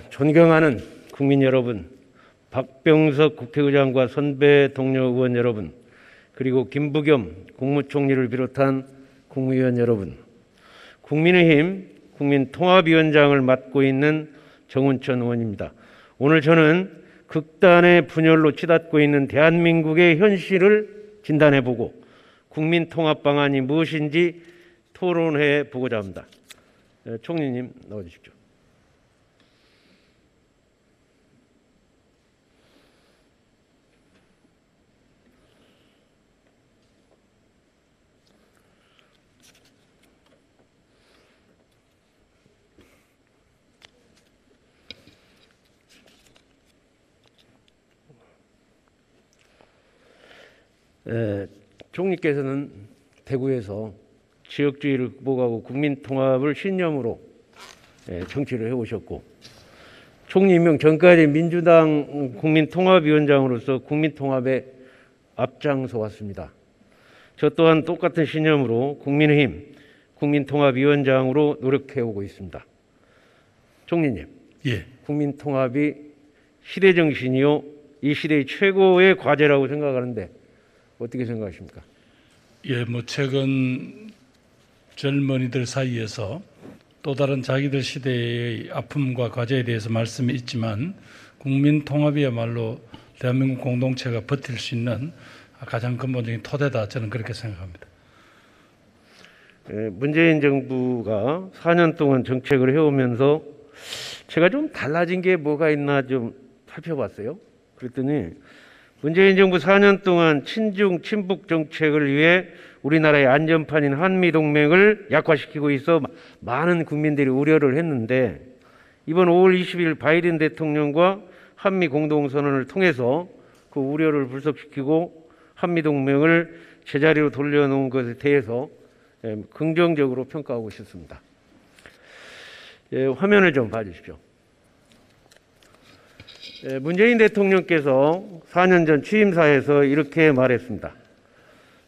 존경하는 국민 여러분, 박병석 국회의장과 선배 동료 의원 여러분, 그리고 김부겸 국무총리를 비롯한 국무위원 여러분, 국민의힘 국민통합위원장을 맡고 있는 정운천 의원입니다. 오늘 저는 극단의 분열로 치닫고 있는 대한민국의 현실을 진단해보고 국민통합 방안이 무엇인지 토론해 보고자 합니다. 총리님 나와주십시오. 총리께서는 대구에서 지역주의를 극복하고 국민통합을 신념으로 정치를 해오셨고, 총리 임명 전까지 민주당 국민통합위원장으로서 국민통합에 앞장서 왔습니다. 저 또한 똑같은 신념으로 국민의힘 국민통합위원장으로 노력해오고 있습니다. 총리님, 국민통합이 시대정신이요 이 시대의 최고의 과제라고 생각하는데 어떻게 생각하십니까? 최근 젊은이들 사이에서 또 다른 자기들 시대의 아픔과 과제에 대해서 말씀이 있지만 국민 통합이야말로 대한민국 공동체가 버틸 수 있는 가장 근본적인 토대다, 저는 그렇게 생각합니다. 문재인 정부가 4년 동안 정책을 해오면서 제가 좀 달라진 게 뭐가 있나 좀 살펴봤어요. 그랬더니 문재인 정부 4년 동안 친중 친북 정책을 위해 우리나라의 안전판인 한미동맹을 약화시키고 있어 많은 국민들이 우려를 했는데, 이번 5월 20일 바이든 대통령과 한미 공동선언을 통해서 그 우려를 불식시키고 한미동맹을 제자리로 돌려놓은 것에 대해서 긍정적으로 평가하고 싶습니다. 화면을 좀 봐주십시오. 문재인 대통령께서 4년 전 취임사에서 이렇게 말했습니다.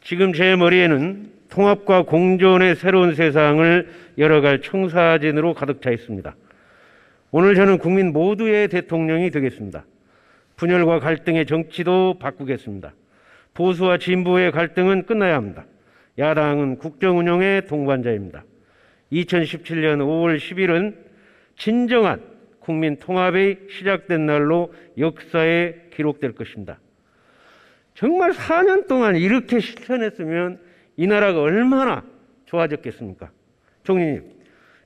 지금 제 머리에는 통합과 공존의 새로운 세상을 열어갈 청사진으로 가득 차 있습니다. 오늘 저는 국민 모두의 대통령이 되겠습니다. 분열과 갈등의 정치도 바꾸겠습니다. 보수와 진보의 갈등은 끝나야 합니다. 야당은 국정 운영의 동반자입니다. 2017년 5월 10일은 진정한 국민 통합이 시작된 날로 역사에 기록될 것입니다. 정말 4년 동안 이렇게 실천했으면 이 나라가 얼마나 좋아졌겠습니까? 총리님,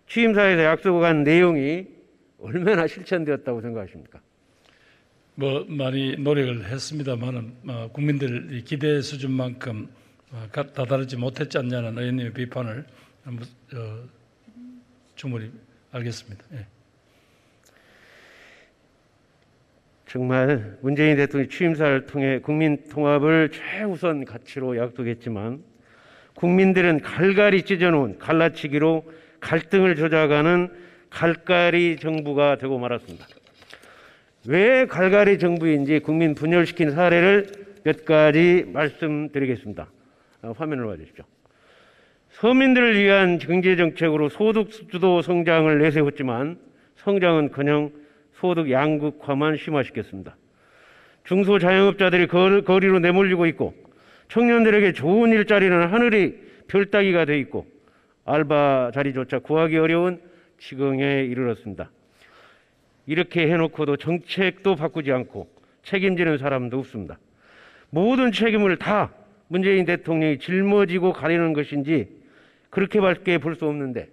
취임사에서 약속한 내용이 얼마나 실천되었다고 생각하십니까? 많이 노력을 했습니다만 국민들 기대 수준만큼 다다르지 못했지 않냐는 의원님의 비판을 충분히 알겠습니다. 정말 문재인 대통령이 취임사를 통해 국민 통합을 최우선 가치로 약속했지만 국민들은 갈갈이 찢어놓은 갈라치기로 갈등을 조작하는 갈갈이 정부가 되고 말았습니다. 왜 갈갈이 정부인지 국민 분열시킨 사례를 몇 가지 말씀드리겠습니다. 화면을 봐주십시오. 서민들을 위한 경제정책으로 소득주도 성장을 내세웠지만 성장은커녕 소득 양극화만 심화시켰습니다. 중소자영업자들이 거리로 내몰리고 있고 청년들에게 좋은 일자리는 하늘이 별따기가 돼 있고 알바 자리조차 구하기 어려운 지경에 이르렀습니다. 이렇게 해놓고도 정책도 바꾸지 않고 책임지는 사람도 없습니다. 모든 책임을 다 문재인 대통령이 짊어지고 가리는 것인지 그렇게밖에 볼 수 없는데,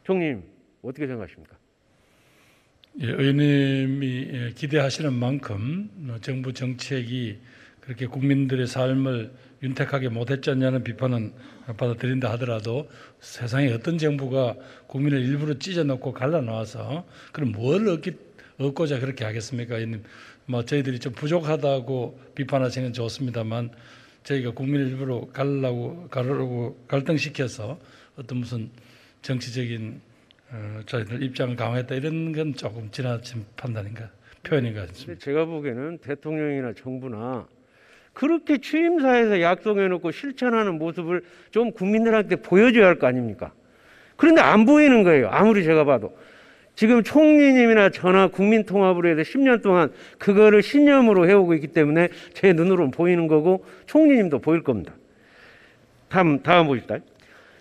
총리님 어떻게 생각하십니까? 의원님이 기대하시는 만큼 정부 정책이 그렇게 국민들의 삶을 윤택하게 못했지 않냐는 비판은 받아들인다 하더라도 세상에 어떤 정부가 국민을 일부러 찢어놓고 갈라놓아서 그럼 뭘 얻고자 그렇게 하겠습니까? 의원님, 저희들이 좀 부족하다고 비판하시는 건 좋습니다만 저희가 국민을 일부러 가르고 갈등시켜서 어떤 무슨 정치적인 저희들 입장을 강화했다 이런 건 조금 지나친 판단인가 표현인가 싶습니다. 제가 보기에는 대통령이나 정부나 그렇게 취임사에서 약속해놓고 실천하는 모습을 좀 국민들한테 보여줘야 할 거 아닙니까? 그런데 안 보이는 거예요. 아무리 제가 봐도. 지금 총리님이나 저나 국민통합으로 해서 10년 동안 그거를 신념으로 해오고 있기 때문에 제 눈으로는 보이는 거고 총리님도 보일 겁니다. 다음 보십시다.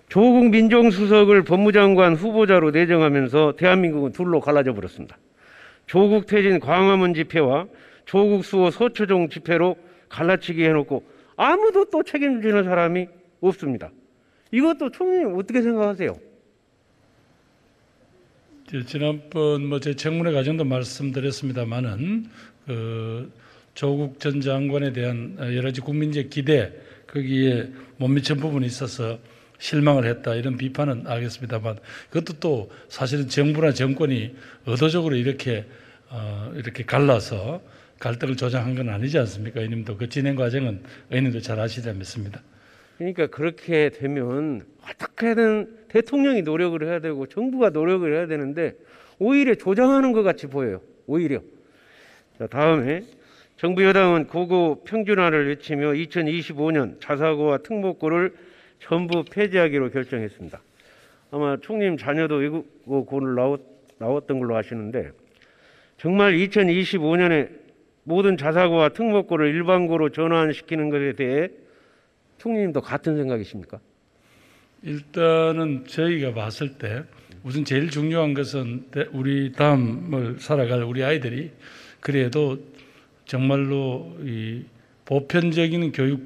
조국 민정수석을 법무장관 후보자로 내정하면서 대한민국은 둘로 갈라져 버렸습니다. 조국 퇴진 광화문 집회와 조국 수호 서초동 집회로 갈라치기 해놓고 아무도 또 책임지는 사람이 없습니다. 이것도 총리님 어떻게 생각하세요? 지난번 제 청문회 과정도 말씀드렸습니다만은 조국 전 장관에 대한 여러 가지 국민적 기대 거기에 못 미친 부분이 있어서 실망을 했다 이런 비판은 알겠습니다만 그것도 또 사실은 정부나 정권이 의도적으로 이렇게 갈라서 갈등을 조장한 건 아니지 않습니까? 의원님도 그 진행 과정은 의원님도 잘 아시다 믿습니다. 그러니까 그렇게 되면 어떻게든 대통령이 노력을 해야 되고 정부가 노력을 해야 되는데 오히려 조장하는 것 같이 보여요. 오히려. 자, 다음에 정부 여당은 고고 평준화를 외치며 2025년 자사고와 특목고를 전부 폐지하기로 결정했습니다. 아마 총리님 자녀도 외국어고를 나왔던 걸로 아시는데 정말 2025년에 모든 자사고와 특목고를 일반고로 전환시키는 것에 대해 총리님도 같은 생각이십니까? 일단은 저희가 봤을 때 우선 제일 중요한 것은 우리 다음을 살아갈 우리 아이들이 그래도 정말로 이 보편적인 교육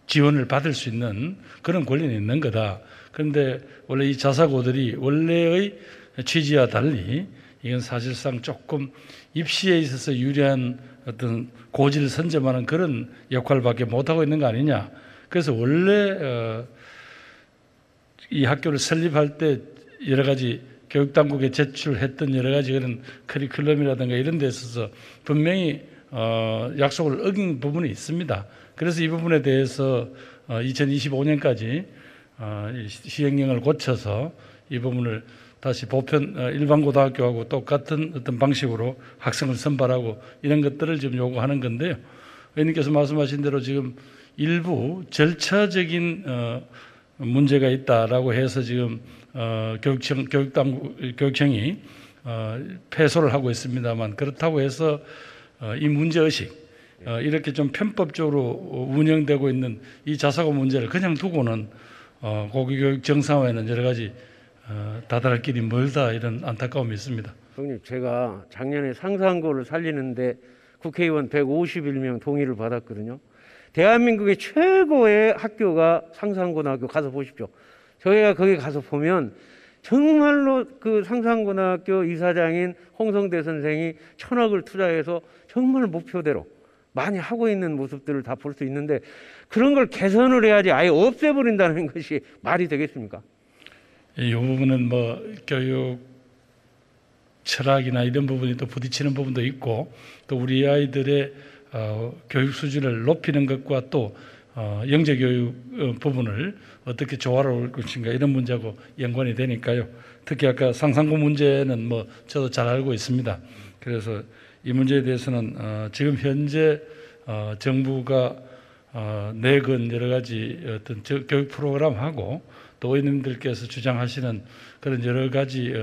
지원을 받을 수 있는 그런 권리는 있는 거다. 그런데 원래 이 자사고들이 원래의 취지와 달리 이건 사실상 조금 입시에 있어서 유리한 어떤 고지를 선점하는 그런 역할밖에 못하고 있는 거 아니냐. 그래서 원래 이 학교를 설립할 때 여러 가지 교육당국에 제출했던 여러 가지 그런 커리큘럼이라든가 이런 데 있어서 분명히 약속을 어긴 부분이 있습니다. 그래서 이 부분에 대해서 2025년까지 시행령을 고쳐서 이 부분을 다시 보편 일반 고등학교하고 똑같은 어떤 방식으로 학생을 선발하고 이런 것들을 지금 요구하는 건데요. 의원님께서 말씀하신 대로 지금 일부 절차적인 문제가 있다라고 해서 지금 교육청이 패소를 하고 있습니다만 그렇다고 해서 이 문제의식 이렇게 좀 편법적으로 운영되고 있는 이 자사고 문제를 그냥 두고는 고교육 정상화에는 여러 가지 다다를 길이 멀다 이런 안타까움이 있습니다. 형님, 제가 작년에 상산고를 살리는데 국회의원 151명 동의를 받았거든요. 대한민국의 최고의 학교가 상산고등학교 가서 보십시오. 저희가 거기 가서 보면 정말로 그 상산고등학교 이사장인 홍성대 선생이 1,000억을 투자해서 정말 목표대로 많이 하고 있는 모습들을 다 볼 수 있는데 그런 걸 개선을 해야지 아예 없애버린다는 것이 말이 되겠습니까? 이 부분은 교육 철학이나 이런 부분이 또 부딪히는 부분도 있고 또 우리 아이들의 교육 수준을 높이는 것과 또 영재 교육 부분을 어떻게 조화로울 것인가 이런 문제하고 연관이 되니까요. 특히 아까 상산고 문제는 저도 잘 알고 있습니다. 그래서 이 문제에 대해서는 지금 현재 정부가 내건 여러 가지 어떤 교육 프로그램하고 또 의원님들께서 주장하시는 그런 여러 가지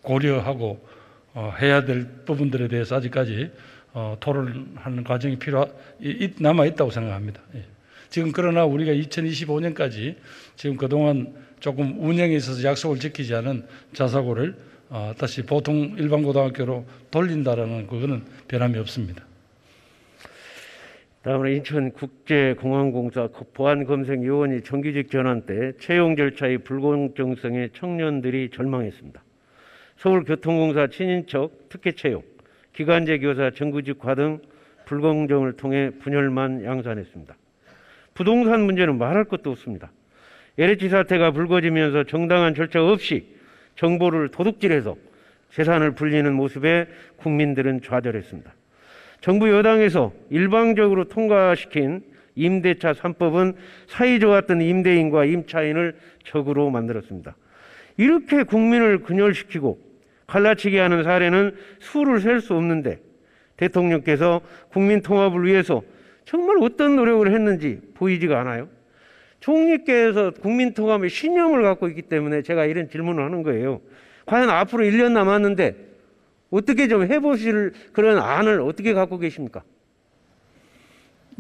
고려하고 해야 될 부분들에 대해서 아직까지 토론하는 과정이 남아 있다고 생각합니다. 예. 지금 그러나 우리가 2025년까지 지금 그동안 조금 운영에 있어서 약속을 지키지 않은 자사고를 다시 보통 일반 고등학교로 돌린다라는 그거는 변함이 없습니다. 다음으로 인천국제공항공사 보안검색요원이 정규직 전환 때 채용 절차의 불공정성에 청년들이 절망했습니다. 서울교통공사 친인척 특혜 채용, 기간제 교사 정규직화 등 불공정을 통해 분열만 양산했습니다. 부동산 문제는 말할 것도 없습니다. LH 사태가 불거지면서 정당한 절차 없이 정보를 도둑질해서 재산을 불리는 모습에 국민들은 좌절했습니다. 정부 여당에서 일방적으로 통과시킨 임대차 3법은 사이좋았던 임대인과 임차인을 적으로 만들었습니다. 이렇게 국민을 분열시키고 갈라치게 하는 사례는 수를 셀 수 없는데 대통령께서 국민 통합을 위해서 정말 어떤 노력을 했는지 보이지가 않아요. 총리께서 국민 통합의 신념을 갖고 있기 때문에 제가 이런 질문을 하는 거예요. 과연 앞으로 1년 남았는데 어떻게 좀 해보실 그런 안을 어떻게 갖고 계십니까?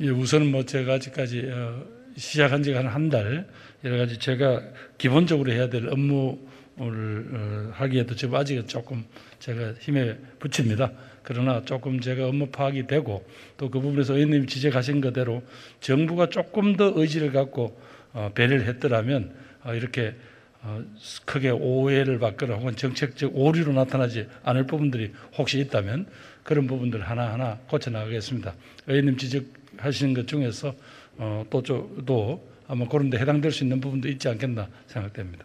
예, 우선은 뭐 제가 아직까지 시작한 지가 한 달, 여러 가지 제가 기본적으로 해야 될 업무를 하기에도 지금 아직은 조금 제가 힘에 부칩니다. 그러나 조금 제가 업무 파악이 되고 또 그 부분에서 의원님이 지적하신 그대로 정부가 조금 더 의지를 갖고 배려를 했더라면 이렇게 크게 오해를 받거나 혹은 정책적 오류로 나타나지 않을 부분들이 혹시 있다면 그런 부분들 하나하나 고쳐나가겠습니다. 의원님 지적하시는 것 중에서 또 아마 그런 데 해당될 수 있는 부분도 있지 않겠나 생각됩니다.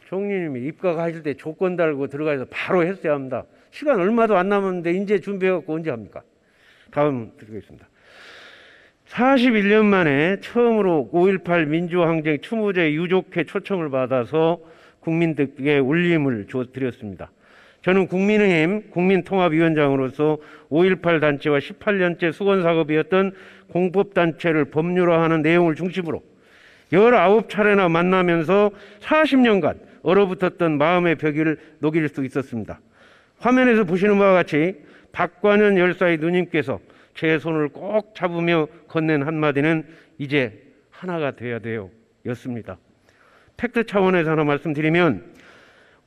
총리님이 입각하실 때 조건 달고 들어가서 바로 했어야 합니다. 시간 얼마도 안 남았는데 이제 준비해갖고 언제 합니까? 다음 드리겠습니다. 41년 만에 처음으로 5.18 민주항쟁 추모제 유족회 초청을 받아서 국민들께 울림을 드렸습니다. 저는 국민의힘 국민통합위원장으로서 5.18 단체와 18년째 수건사업이었던 공법단체를 법률화하는 내용을 중심으로 19차례나 만나면서 40년간 얼어붙었던 마음의 벽을 녹일 수 있었습니다. 화면에서 보시는 바와 같이 박관현 열사의 누님께서 제 손을 꼭 잡으며 건넨 한마디는 이제 하나가 돼야 돼요 였습니다. 팩트 차원에서 하나 말씀드리면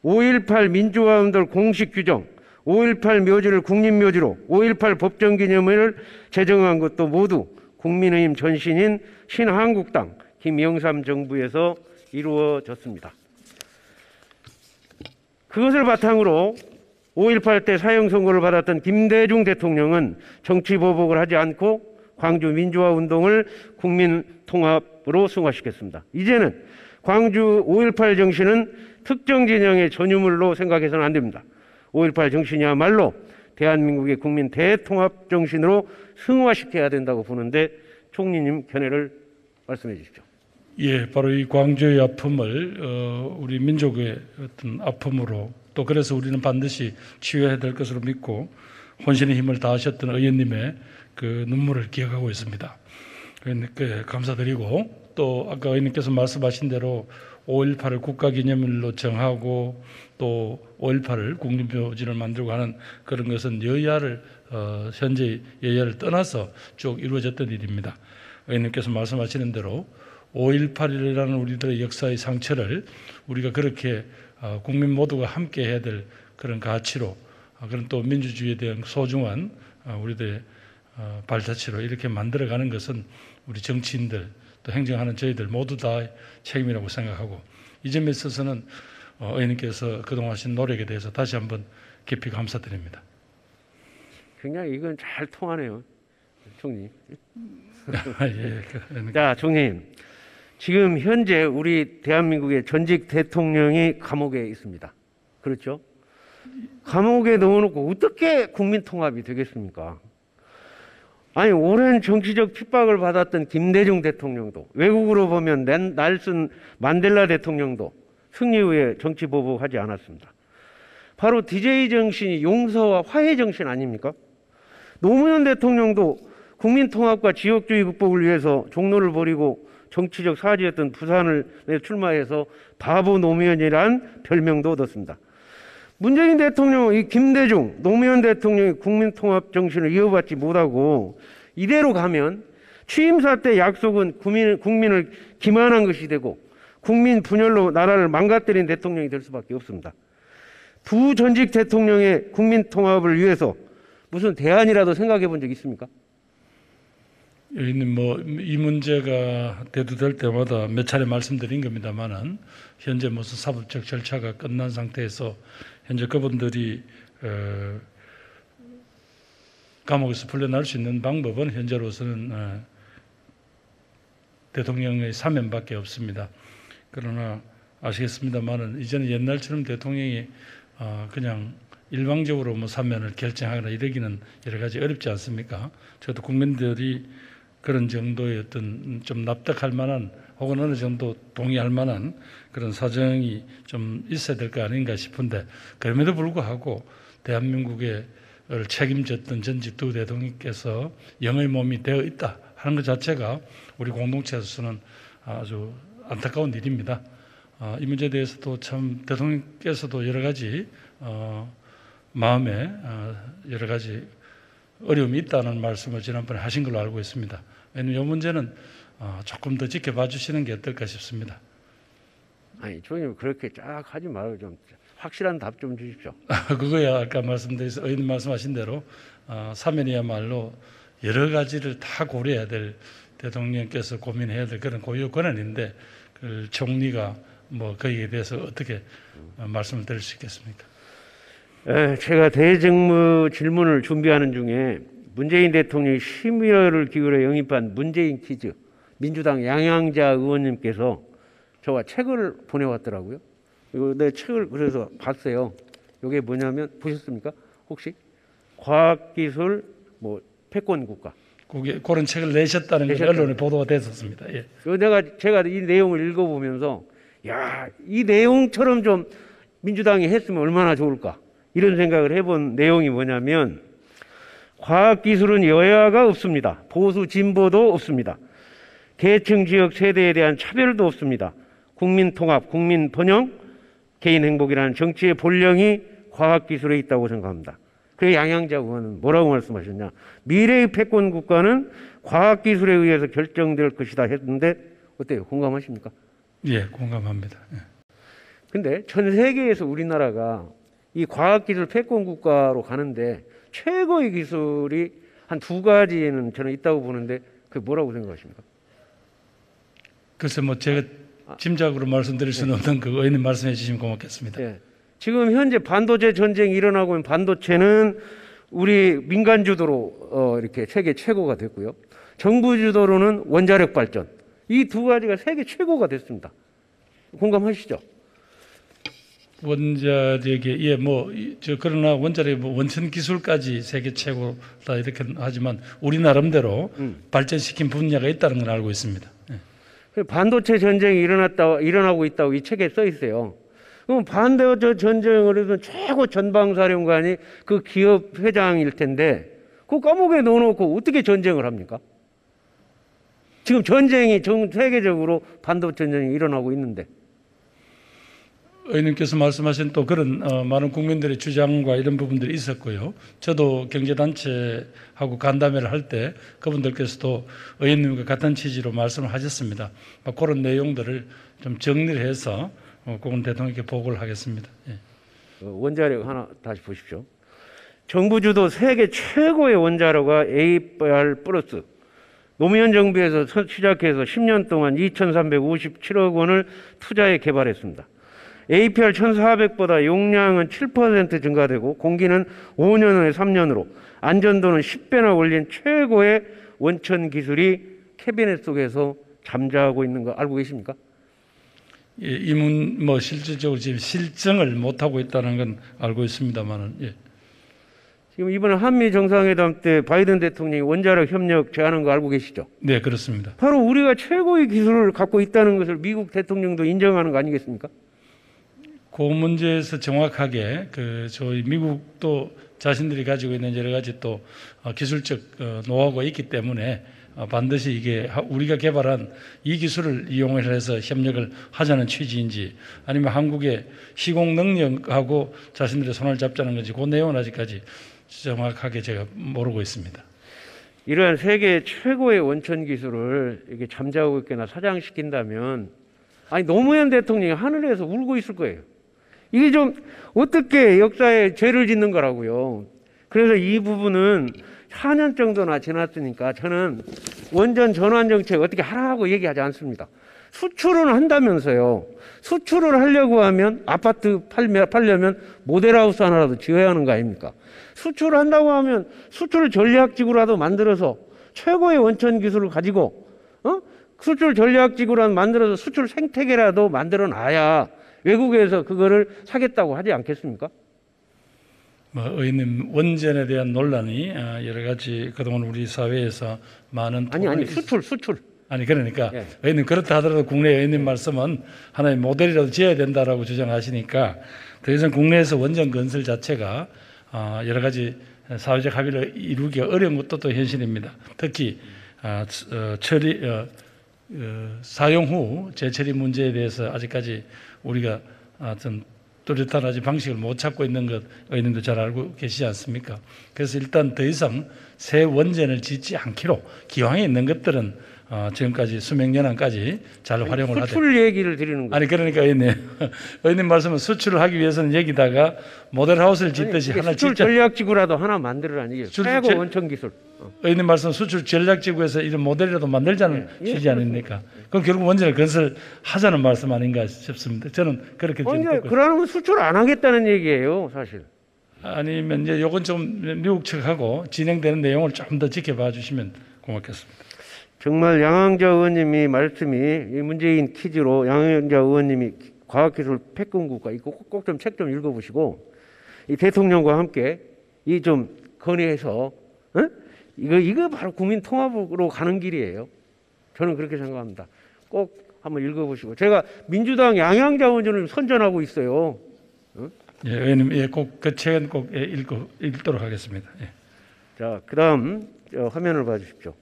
5.18 민주화운동 공식 규정, 5.18 묘지를 국립묘지로 5.18 법정기념을 제정한 것도 모두 국민의힘 전신인 신한국당 김영삼 정부에서 이루어졌습니다. 그것을 바탕으로 5.18 때 사형 선고를 받았던 김대중 대통령은 정치보복을 하지 않고 광주 민주화운동을 국민통합으로 승화시켰습니다. 이제는 광주 5.18 정신은 특정 진영의 전유물로 생각해서는 안 됩니다. 5.18 정신이야말로 대한민국의 국민 대통합 정신으로 승화시켜야 된다고 보는데 총리님 견해를 말씀해 주십시오. 예, 바로 이 광주의 아픔을 우리 민족의 어떤 아픔으로 또 그래서 우리는 반드시 치유해야 될 것으로 믿고 혼신의 힘을 다하셨던 의원님의 그 눈물을 기억하고 있습니다. 그러니까 감사드리고 또 아까 의원님께서 말씀하신 대로 5.18을 국가기념일로 정하고 또 5.18을 국립묘지를 만들고 하는 그런 것은 여야를 현재 여야를 떠나서 쭉 이루어졌던 일입니다. 의원님께서 말씀하시는 대로 5.18이라는 우리들의 역사의 상처를 우리가 그렇게 국민 모두가 함께 해야 될 그런 가치로 그런 또 민주주의에 대한 소중한 우리들의 발자취로 이렇게 만들어가는 것은 우리 정치인들 또 행정하는 저희들 모두 다 책임이라고 생각하고 이 점에 있어서는 의원님께서 그동안 하신 노력에 대해서 다시 한번 깊이 감사드립니다. 굉장히 이건 잘 통하네요, 총리. 예, 자, 총리님. 지금 현재 우리 대한민국의 전직 대통령이 감옥에 있습니다. 그렇죠? 감옥에 넣어놓고 어떻게 국민통합이 되겠습니까? 아니, 오랜 정치적 핍박을 받았던 김대중 대통령도, 외국으로 보면 넬슨 만델라 대통령도 승리 후에 정치 보복하지 않았습니다. 바로 DJ 정신이 용서와 화해 정신 아닙니까? 노무현 대통령도 국민통합과 지역주의 극복을 위해서 종로를 버리고 정치적 사지였던 부산을 출마해서 바보 노무현이란 별명도 얻었습니다. 문재인 대통령, 이 김대중, 노무현 대통령이 국민통합 정신을 이어받지 못하고 이대로 가면 취임사 때 약속은 국민을 기만한 것이 되고 국민 분열로 나라를 망가뜨린 대통령이 될 수밖에 없습니다. 두 전직 대통령의 국민통합을 위해서 무슨 대안이라도 생각해 본 적 있습니까? 여기는 뭐 이 문제가 대두될 때마다 몇 차례 말씀드린 겁니다만은 현재 무슨 사법적 절차가 끝난 상태에서 현재 그분들이 감옥에서 풀려날 수 있는 방법은 현재로서는 대통령의 사면밖에 없습니다. 그러나 아시겠습니다만은 이제는 옛날처럼 대통령이 그냥 일방적으로 뭐 사면을 결정하거나 이러기는 여러 가지 어렵지 않습니까? 저도 국민들이 그런 정도의 어떤 좀 납득할 만한 혹은 어느 정도 동의할 만한 그런 사정이 좀 있어야 될 거 아닌가 싶은데 그럼에도 불구하고 대한민국을 책임졌던 전직 두 대통령께서 영의 몸이 되어 있다 하는 것 자체가 우리 공동체에서는 아주 안타까운 일입니다. 이 문제에 대해서도 참 대통령께서도 여러 가지 마음에 여러 가지 어려움이 있다는 말씀을 지난번에 하신 걸로 알고 있습니다. 왜냐하면 이 문제는 조금 더 지켜봐 주시는 게 어떨까 싶습니다. 아니, 주님 그렇게 쫙 하지 말고 좀 확실한 답 좀 주십시오. 그거야 아까 말씀드린 의원님 말씀하신 대로 사면이야말로 여러 가지를 다 고려해야 될 대통령께서 고민해야 될 그런 고유 권한인데 그 총리가 뭐 거기에 대해서 어떻게 말씀을 드릴 수 있겠습니까? 제가 대정부 질문을 준비하는 중에 문재인 대통령이 심의를 기울여 영입한 문재인 퀴즈 민주당 양양자 의원님께서 저와 책을 보내왔더라고요. 이거 내 책을 그래서 봤어요. 이게 뭐냐면 보셨습니까? 혹시 과학기술 뭐 패권 국가. 그런 책을 내셨다는 게 언론에 보도가 됐었습니다. 예. 제가 이 내용을 읽어보면서 야, 이 내용처럼 좀 민주당이 했으면 얼마나 좋을까 이런 생각을 해본 내용이 뭐냐면 과학기술은 여야가 없습니다. 보수 진보도 없습니다. 계층 지역 세대에 대한 차별도 없습니다. 국민 통합, 국민 번영, 개인 행복이라는 정치의 본령이 과학기술에 있다고 생각합니다. 그래서 양양자 의원은 뭐라고 말씀하셨냐. 미래의 패권 국가는 과학기술에 의해서 결정될 것이다 했는데 어때요? 공감하십니까? 예, 공감합니다. 근데 전 세계에서 우리나라가 이 과학기술 패권 국가로 가는데 최고의 기술이 한 두 가지는 저는 있다고 보는데 그게 뭐라고 생각하십니까? 글쎄 뭐 제가 짐작으로 말씀드릴 수는 없는 그 의원님 말씀해 주시면 고맙겠습니다. 예. 지금 현재 반도체 전쟁이 일어나고 있는 반도체는 우리 민간 주도로 이렇게 세계 최고가 됐고요. 정부 주도로는 원자력 발전. 이 두 가지가 세계 최고가 됐습니다. 공감하시죠? 원자력의 그러나 원자력 원천 기술까지 세계 최고다 이렇게 하지만 우리 나름대로 발전시킨 분야가 있다는 걸 알고 있습니다. 예. 반도체 전쟁이 일어나고 있다고 이 책에 써 있어요. 그럼 반도체 전쟁을 해서 최고 전방사령관이 그 기업 회장일 텐데 그 감옥에 넣어놓고 어떻게 전쟁을 합니까? 지금 전쟁이 전 세계적으로 반도체 전쟁이 일어나고 있는데. 의원님께서 말씀하신 또 그런 많은 국민들의 주장과 이런 부분들이 있었고요. 저도 경제단체하고 간담회를 할 때 그분들께서도 의원님과 같은 취지로 말씀을 하셨습니다. 그런 내용들을 좀 정리를 해서 그건 대통령께 보고를 하겠습니다. 예. 원자력 하나 다시 보십시오. 정부 주도 세계 최고의 원자력과 AR+. 노무현 정부에서 시작해서 10년 동안 2,357억 원을 투자해 개발했습니다. APR 1,400보다 용량은 7% 증가되고 공기는 5년 후에 3년으로 안전도는 10배나 올린 최고의 원천 기술이 캐비넷 속에서 잠자고 있는 거 알고 계십니까? 예, 실질적으로 지금 실증을 못 하고 있다는 건 알고 있습니다만은. 예. 지금 이번에 한미 정상회담 때 바이든 대통령이 원자력 협력 제안한 거 알고 계시죠? 네, 그렇습니다. 바로 우리가 최고의 기술을 갖고 있다는 것을 미국 대통령도 인정하는 거 아니겠습니까? 그 문제에서 정확하게 저희 미국도 자신들이 가지고 있는 여러 가지 또 기술적 노하우가 있기 때문에 반드시 이게 우리가 개발한 이 기술을 이용해서 협력을 하자는 취지인지 아니면 한국의 시공 능력하고 자신들의 손을 잡자는 건지 그 내용은 아직까지 정확하게 제가 모르고 있습니다. 이러한 세계 최고의 원천 기술을 이렇게 잠자고 있거나 사장시킨다면 아니 노무현 대통령이 하늘에서 울고 있을 거예요. 이게 좀 어떻게 역사에 죄를 짓는 거라고요. 그래서 이 부분은 4년 정도나 지났으니까 저는 원전 전환 정책 어떻게 하라고 얘기하지 않습니다. 수출은 한다면서요. 수출을 하려고 하면 아파트 팔려면 모델하우스 하나라도 지어야 하는 거 아닙니까? 수출을 한다고 하면 수출 전략지구라도 만들어서 최고의 원천 기술을 가지고 수출 전략지구라도 만들어서 수출 생태계라도 만들어 놔야 외국에서 그거를 사겠다고 하지 않겠습니까? 의원님 원전에 대한 논란이 여러 가지 그동안 우리 사회에서 많은 수출 아니 그러니까 예. 의원님 그렇다 하더라도 국내 의원님 말씀은 하나의 모델이라도 지어야 된다라고 주장하시니까 더 이상 국내에서 원전 건설 자체가 여러 가지 사회적 합의를 이루기가 어려운 것도 또 현실입니다. 특히 사용 후 재처리 문제에 대해서 아직까지 우리가 좀 뚜렷한 방식을 못 찾고 있는 것 의원님도 잘 알고 계시지 않습니까? 그래서 일단 더 이상 새 원전을 짓지 않기로 기왕에 있는 것들은 지금까지 수명 연한까지 잘 활용을 하되. 수출 얘기를 드리는 거예요. 아니 그러니까 의원님 말씀은 수출을 하기 위해서는 여기다가 모델하우스를 짓듯이 하나 수출 짓자. 전략지구라도 하나 만들어라는 얘기예요. 최고 원천 기술. 의원님 말씀 수출 전략지구에서 이런 모델이라도 만들자는 취지 아닙니까? 그럼 결국 원전을 건설하자는 말씀 아닌가 싶습니다. 저는 그렇게 아니, 그러면 수출 안 하겠다는 얘기예요, 사실. 아니면 이제 요건 좀 미국 측하고 진행되는 내용을 좀 더 지켜봐 주시면 고맙겠습니다. 정말 양항자 의원님이 말씀이 이 문재인 퀴즈로 양항자 의원님이 과학기술 패권국가 이거 꼭 좀 책 좀 읽어보시고 이 대통령과 함께 이 좀 건의해서 이거 바로 국민 통합으로 가는 길이에요. 저는 그렇게 생각합니다. 꼭 한번 읽어보시고 제가 민주당 양양자 의원을 선전하고 있어요. 예, 의원님, 꼭 그 책은 꼭 읽도록 하겠습니다. 예. 자, 그다음 화면을 봐주십시오.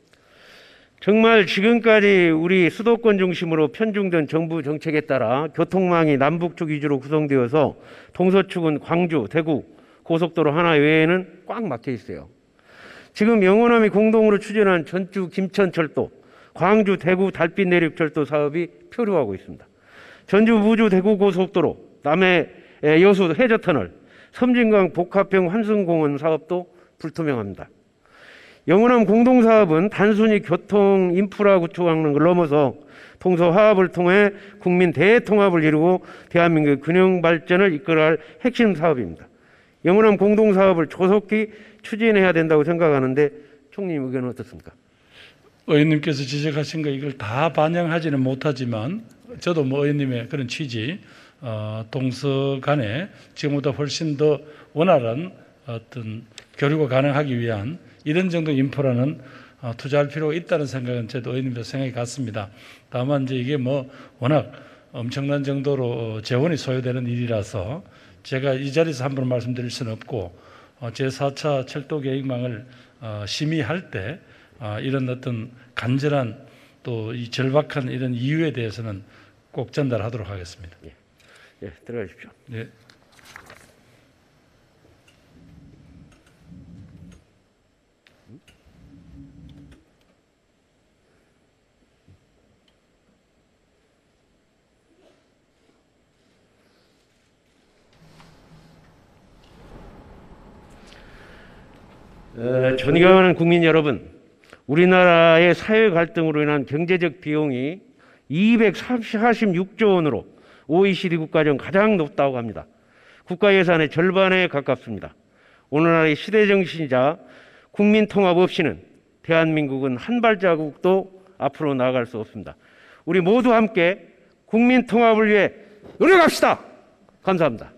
정말 지금까지 우리 수도권 중심으로 편중된 정부 정책에 따라 교통망이 남북쪽 위주로 구성되어서 동서축은 광주, 대구 고속도로 하나 외에는 꽉 막혀 있어요. 지금 영호남이 공동으로 추진한 전주 김천철도, 광주 대구 달빛 내륙철도 사업이 표류하고 있습니다. 전주 무주 대구 고속도로, 남해 여수 해저터널, 섬진강 복합형 환승공원 사업도 불투명합니다. 영호남 공동사업은 단순히 교통 인프라 구축하는 걸 넘어서 동서 화합을 통해 국민 대통합을 이루고 대한민국의 균형 발전을 이끌어갈 핵심 사업입니다. 영호남 공동사업을 조속히 추진해야 된다고 생각하는데 총리님 의견은 어떻습니까? 의원님께서 지적하신 거 이걸 다 반영하지는 못하지만 저도 의원님의 그런 취지, 동서 간에 지금보다 훨씬 더 원활한 어떤 교류가 가능하기 위한 이런 정도 인프라는 투자할 필요가 있다는 생각은 저도 의원님도 생각이 같습니다. 다만 이제 이게 워낙 엄청난 정도로 재원이 소요되는 일이라서 제가 이 자리에서 함부로 말씀드릴 수는 없고 제4차 철도 계획망을 심의할 때 이런 어떤 간절한 또 이 절박한 이런 이유에 대해서는 꼭 전달하도록 하겠습니다. 예, 들어가십시오. 예. 존경하는 국민 여러분, 우리나라의 사회 갈등으로 인한 경제적 비용이 246조 원으로 OECD 국가 중 가장 높다고 합니다. 국가 예산의 절반에 가깝습니다. 오늘날의 시대 정신이자 국민 통합 없이는 대한민국은 한 발자국도 앞으로 나아갈 수 없습니다. 우리 모두 함께 국민 통합을 위해 노력합시다. 감사합니다.